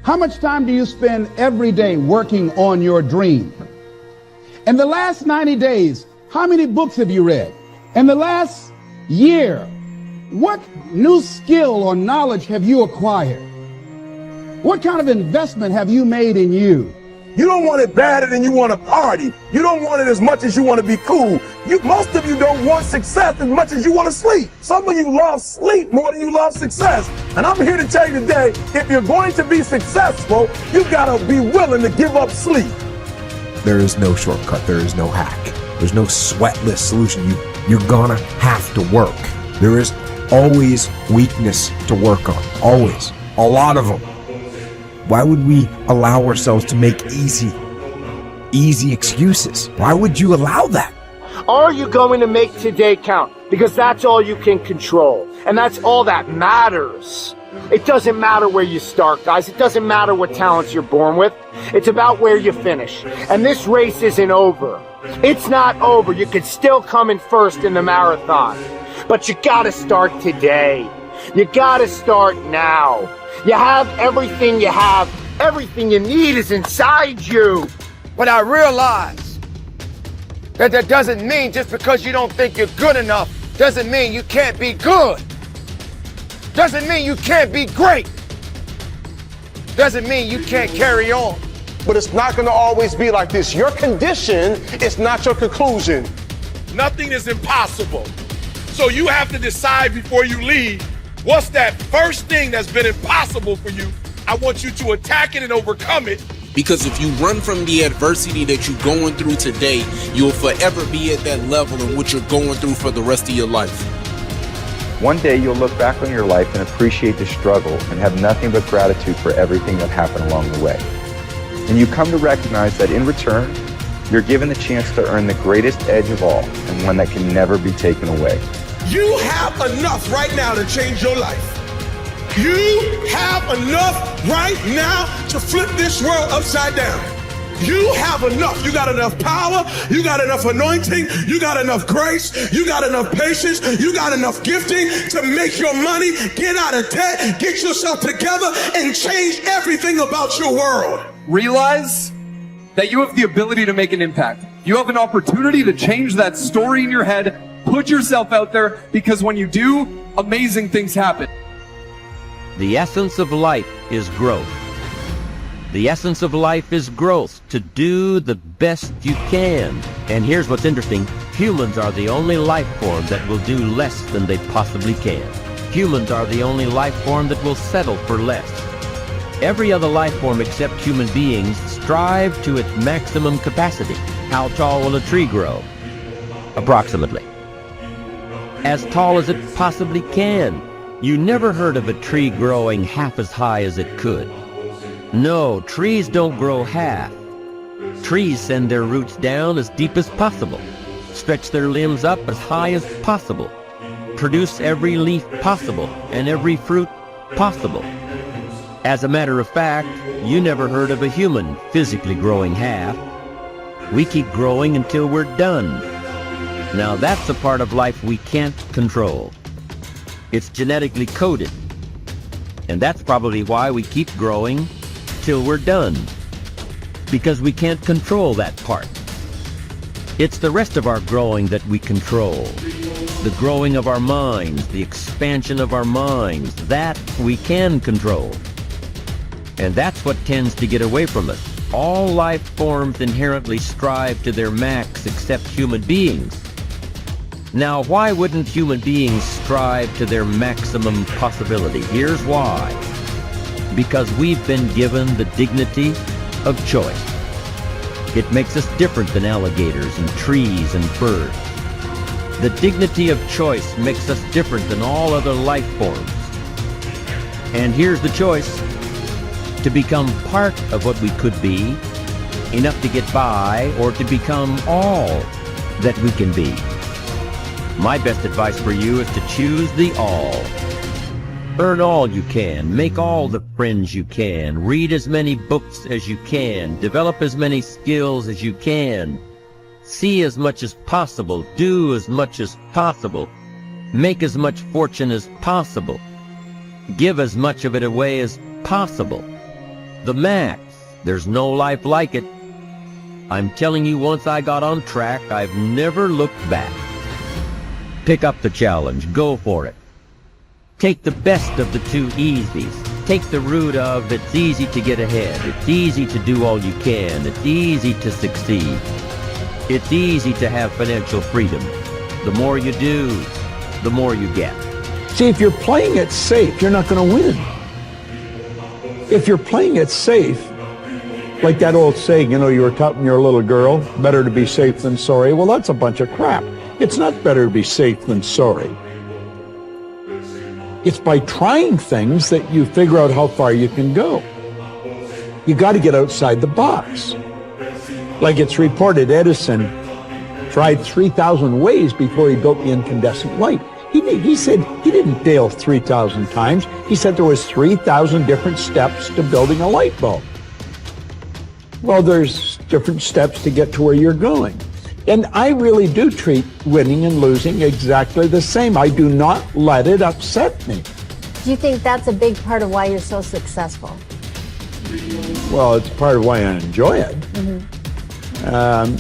How much time do you spend every day working on your dream? In the last 90 days, how many books have you read? In the last year, what new skill or knowledge have you acquired? What kind of investment have you made in you? You don't want it badder than you want to party. You don't want it as much as you want to be cool. Most of you don't want success as much as you want to sleep. Some of you love sleep more than you love success. And I'm here to tell you today, if you're going to be successful, you gotta be willing to give up sleep. There is no shortcut. There is no hack. There's no sweatless solution. You're gonna have to work. There is always weakness to work on. Always. A lot of them. Why would we allow ourselves to make easy excuses? Why would you allow that? Are you going to make today count? Because that's all you can control. And that's all that matters. It doesn't matter where you start, guys. It doesn't matter what talents you're born with. It's about where you finish. And this race isn't over. It's not over. You could still come in first in the marathon. But you gotta start today. You gotta start now. You have everything you have. Everything you need is inside you. But I realize that doesn't mean just because you don't think you're good enough doesn't mean you can't be good. Doesn't mean you can't be great. Doesn't mean you can't carry on. But it's not gonna always be like this. Your condition is not your conclusion. Nothing is impossible. So you have to decide before you leave, what's that first thing that's been impossible for you? I want you to attack it and overcome it. Because if you run from the adversity that you're going through today, you'll forever be at that level in which you're going through for the rest of your life. One day you'll look back on your life and appreciate the struggle and have nothing but gratitude for everything that happened along the way. And you come to recognize that in return, you're given the chance to earn the greatest edge of all, and one that can never be taken away. You have enough right now to change your life. You have enough right now to flip this world upside down. You have enough. You got enough power. You got enough anointing. You got enough grace. You got enough patience. You got enough gifting to make your money, get out of debt, get yourself together, and change everything about your world. Realize that you have the ability to make an impact. You have an opportunity to change that story in your head. Put yourself out there, because when you do, amazing things happen. The essence of life is growth. The essence of life is growth, to do the best you can. And here's what's interesting. Humans are the only life form that will do less than they possibly can. Humans are the only life form that will settle for less. Every other life form except human beings strive to its maximum capacity. How tall will a tree grow? Approximately as tall as it possibly can. You never heard of a tree growing half as high as it could. No, trees don't grow half. Trees send their roots down as deep as possible, stretch their limbs up as high as possible, produce every leaf possible and every fruit possible. As a matter of fact, you never heard of a human physically growing half. We keep growing until we're done. Now that's a part of life we can't control. It's genetically coded. And that's probably why we keep growing till we're done. Because we can't control that part. It's the rest of our growing that we control. The growing of our minds, the expansion of our minds, that we can control. And that's what tends to get away from us. All life forms inherently strive to their max except human beings. Now, why wouldn't human beings strive to their maximum possibility? Here's why. Because we've been given the dignity of choice. It makes us different than alligators and trees and birds. The dignity of choice makes us different than all other life forms. And here's the choice: to become part of what we could be, enough to get by, or to become all that we can be. My best advice for you is to choose the all. Earn all you can, make all the friends you can, read as many books as you can, develop as many skills as you can, see as much as possible, do as much as possible, make as much fortune as possible, give as much of it away as possible. The max. There's no life like it. I'm telling you, once I got on track, I've never looked back. Pick up the challenge. Go for it. Take the best of the two easies. Take the route of it's easy to get ahead. It's easy to do all you can. It's easy to succeed. It's easy to have financial freedom. The more you do, the more you get. See, if you're playing it safe, you're not going to win. If you're playing it safe, like that old saying, you know, you were taught when you're a little girl, better to be safe than sorry. Well, that's a bunch of crap. It's not better to be safe than sorry. It's by trying things that you figure out how far you can go. You got to get outside the box. Like it's reported, Edison tried 3,000 ways before he built the incandescent light. He said he didn't fail 3,000 times. He said there was 3,000 different steps to building a light bulb. Well, there's different steps to get to where you're going. And I really do treat winning and losing exactly the same. I do not let it upset me. Do you think that's a big part of why you're so successful? Well, it's part of why I enjoy it.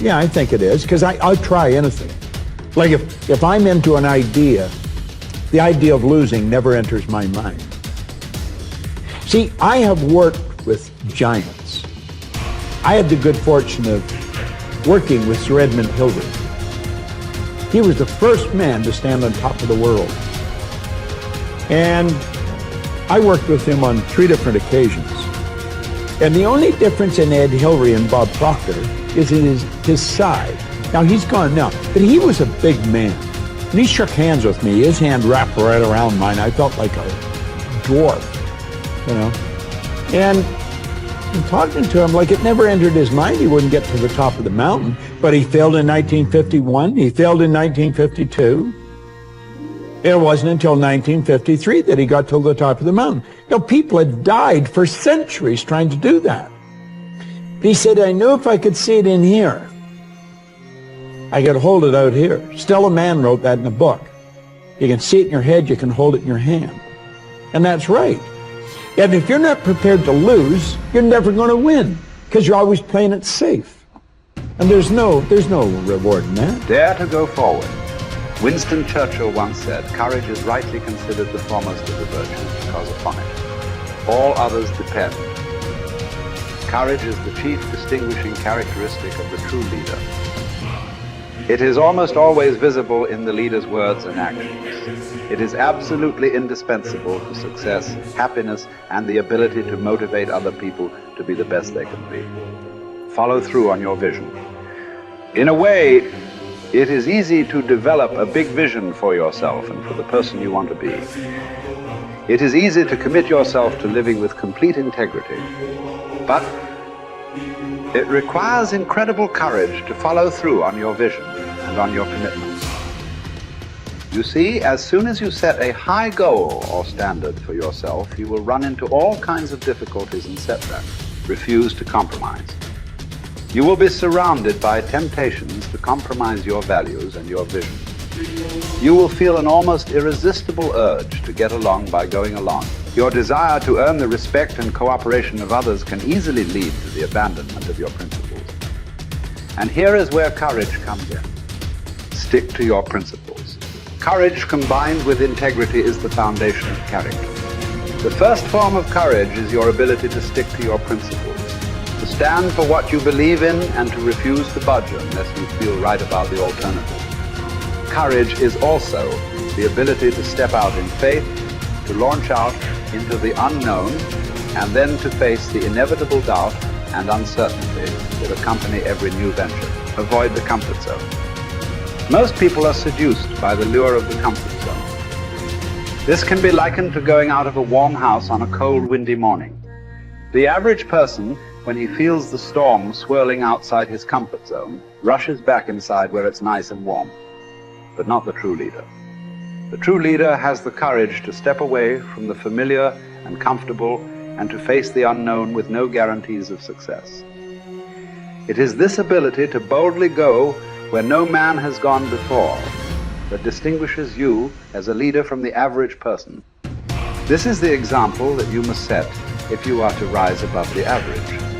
Yeah, I think it is, because I'll try anything. Like if I'm into an idea, the idea of losing never enters my mind. See, I have worked with giants. I had the good fortune of working with Sir Edmund Hillary. He was the first man to stand on top of the world. And I worked with him on 3 different occasions. And the only difference in Ed Hillary and Bob Proctor is in his size. Now, he's gone now, but he was a big man. And he shook hands with me. His hand wrapped right around mine. I felt like a dwarf, you know. And talking to him, like it never entered his mind he wouldn't get to the top of the mountain. But he failed in 1951. He failed in 1952. It wasn't until 1953 that he got to the top of the mountain. You know, people had died for centuries trying to do that. He said, I knew if I could see it in here, I could hold it out here. Stella Mann wrote that in a book. You can see it in your head, you can hold it in your hand. And that's right. And if you're not prepared to lose, you're never going to win, because you're always playing it safe. And there's no reward in that. Dare to go forward. Winston Churchill once said, courage is rightly considered the foremost of the virtues, because upon it all others depend. Courage is the chief distinguishing characteristic of the true leader. It is almost always visible in the leader's words and actions. It is absolutely indispensable to success, happiness, and the ability to motivate other people to be the best they can be. Follow through on your vision. In a way, it is easy to develop a big vision for yourself and for the person you want to be. It is easy to commit yourself to living with complete integrity. But it requires incredible courage to follow through on your vision and on your commitments. You see, as soon as you set a high goal or standard for yourself, you will run into all kinds of difficulties and setbacks. Refuse to compromise. You will be surrounded by temptations to compromise your values and your vision. You will feel an almost irresistible urge to get along by going along. Your desire to earn the respect and cooperation of others can easily lead to the abandonment of your principles. And here is where courage comes in. Stick to your principles. Courage combined with integrity is the foundation of character. The first form of courage is your ability to stick to your principles, to stand for what you believe in and to refuse to budge unless you feel right about the alternative. Courage is also the ability to step out in faith, to launch out into the unknown, and then to face the inevitable doubt and uncertainty that accompany every new venture. Avoid the comfort zone. Most people are seduced by the lure of the comfort zone. This can be likened to going out of a warm house on a cold, windy morning. The average person, when he feels the storm swirling outside his comfort zone, rushes back inside where it's nice and warm. But not the true leader. The true leader has the courage to step away from the familiar and comfortable and to face the unknown with no guarantees of success. It is this ability to boldly go where no man has gone before that distinguishes you as a leader from the average person. This is the example that you must set if you are to rise above the average.